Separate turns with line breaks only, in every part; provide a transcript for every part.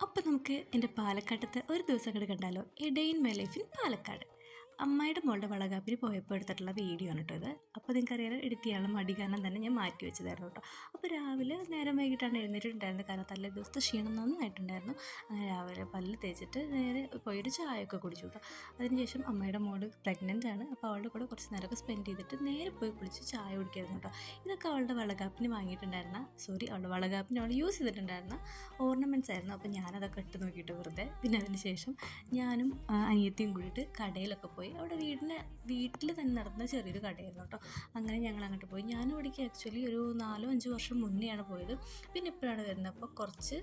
അപ്പോൾ നമുക്ക് എൻ്റെ പാലക്കാട്ടത്തെ ഒരു ദിവസം അങ്ങോട്ട് കണ്ടാലോ? A day in my life in Palakkad. അമ്മായിയുടെ മോളുടെ വളകാപ്പിന് പോയപ്പോൾ എടുത്തിട്ടുള്ള വീഡിയോ ആണ് കേട്ടോ ഇത്. അപ്പോൾ നിങ്ങൾക്കറിയാലോ, എഡിറ്റ് ചെയ്യാനുള്ള മടി കാരണം തന്നെ ഞാൻ മാറ്റി വെച്ചതായിരുന്നു കേട്ടോ. അപ്പോൾ രാവിലെ നേരം വൈകിട്ടാണ് എഴുന്നേറ്റിട്ടുണ്ടായിരുന്നത്, കാരണം തലേ ദിവസത്തെ ക്ഷീണം നന്നായിട്ടുണ്ടായിരുന്നു. അങ്ങനെ രാവിലെ പല്ല് തേച്ചിട്ട് നേരെ പോയിട്ട് ചായയൊക്കെ കുടിച്ചു കേട്ടോ. അതിനുശേഷം അമ്മയുടെ മോള് പ്രഗ്നൻ്റ് ആണ്, അപ്പോൾ അവളുടെ കൂടെ കുറച്ച് നേരമൊക്കെ സ്പെൻഡ് ചെയ്തിട്ട് നേരെ പോയി കുളിച്ച് ചായ കുടിക്കായിരുന്നു കേട്ടോ. ഇതൊക്കെ അവളുടെ വളകാപ്പിന് വാങ്ങിയിട്ടുണ്ടായിരുന്ന അവളുടെ വളകാപ്പിന് അവൾ യൂസ് ചെയ്തിട്ടുണ്ടായിരുന്ന ഓർണമെൻറ്റ്സ് ആയിരുന്നു. അപ്പോൾ ഞാനതൊക്കെ ഇട്ട് നോക്കിയിട്ട് വെറുതെ. പിന്നെ അതിന് ശേഷം ഞാനും അനിയത്തിയും കൂടിയിട്ട് കടയിലൊക്കെ പോയി. അവിടെ വീട്ടിൽ തന്നെ നടന്ന ചെറിയൊരു കടയായിരുന്നു കേട്ടോ. അങ്ങനെ ഞങ്ങൾ അങ്ങോട്ട് പോയി. ഞാൻ ഇവിടേക്ക് ആക്ച്വലി ഒരു 4-5 വർഷം മുന്നെയാണ് പോയത്. പിന്നെ ഇപ്പോഴാണ് വരുന്നത്. അപ്പോൾ കുറച്ച്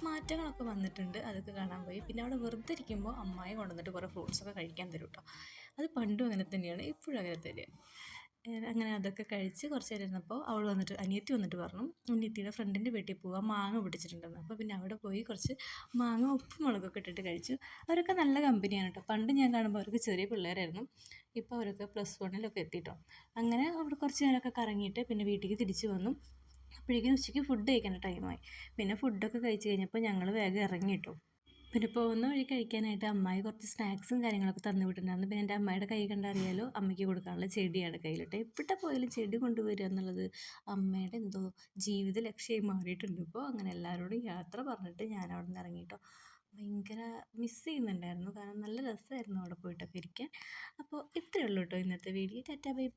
മാറ്റങ്ങളൊക്കെ വന്നിട്ടുണ്ട്, അതൊക്കെ കാണാൻ പോയി. പിന്നെ അവിടെ വെറുതെ ഇരിക്കുമ്പോൾ അമ്മായി കൊണ്ടുവന്നിട്ട് കുറേ ഫ്രൂട്ട്സൊക്കെ കഴിക്കാൻ തരും കേട്ടോ. അത് പണ്ടും അങ്ങനെ തന്നെയാണ്, ഇപ്പോഴും അങ്ങനെ തന്നെയാണ്. അങ്ങനെ അതൊക്കെ കഴിച്ച് കുറച്ച് നേരം ഇരുന്നപ്പോൾ അനിയത്തി വന്നിട്ട് പറഞ്ഞു അനിയത്തിയുടെ ഫ്രണ്ടിൻ്റെ വീട്ടിൽ പോകാൻ മാങ്ങ പിടിച്ചിട്ടുണ്ടെന്ന്. അപ്പോൾ പിന്നെ അവിടെ പോയി കുറച്ച് മാങ്ങ ഉപ്പും മുളകൊക്കെ ഇട്ടിട്ട് കഴിച്ചു. അവരൊക്കെ നല്ല കമ്പനിയാണ് കേട്ടോ. പണ്ട് ഞാൻ കാണുമ്പോൾ അവർക്ക് ചെറിയ പിള്ളേരായിരുന്നു, ഇപ്പോൾ അവരൊക്കെ +1 എത്തിയിട്ടോ. അങ്ങനെ അവിടെ കുറച്ച് നേരമൊക്കെ കറങ്ങിയിട്ട് പിന്നെ വീട്ടിലേക്ക് തിരിച്ച് വന്നു. അപ്പോഴേക്കും ഉച്ചയ്ക്ക് ഫുഡ് കഴിക്കേണ്ട ടൈമായി. പിന്നെ ഫുഡൊക്കെ കഴിച്ച് കഴിഞ്ഞപ്പോൾ ഞങ്ങൾ വേഗം ഇറങ്ങി കേട്ടോ. പിന്നെ പോകുന്ന വഴി കഴിക്കാനായിട്ട് അമ്മായി കുറച്ച് സ്നാക്സും കാര്യങ്ങളൊക്കെ തന്നു വിട്ടിട്ടുണ്ടായിരുന്നു. പിന്നെ എൻ്റെ അമ്മയുടെ കൈ കണ്ടറിയാലോ, അമ്മയ്ക്ക് കൊടുക്കാനുള്ള ചെടിയാണ് കയ്യിലിട്ട്. എവിടെ പോയാലും ചെടി കൊണ്ടുവരിക എന്നുള്ളത് അമ്മയുടെ എന്തോ ജീവിത ലക്ഷ്യമായി മാറിയിട്ടുണ്ട് ഇപ്പോൾ. അങ്ങനെ എല്ലാവരോടും യാത്ര പറഞ്ഞിട്ട് ഞാൻ അവിടെ നിന്ന് ഇറങ്ങിയിട്ടോ. ഭയങ്കര മിസ് ചെയ്യുന്നുണ്ടായിരുന്നു, കാരണം നല്ല രസമായിരുന്നു അവിടെ പോയിട്ടൊക്കെ ഇരിക്കാൻ. അപ്പോൾ ഇത്രയേ ഉള്ളൂ കേട്ടോ ഇന്നത്തെ വീഡിയോ. Tata bye bye.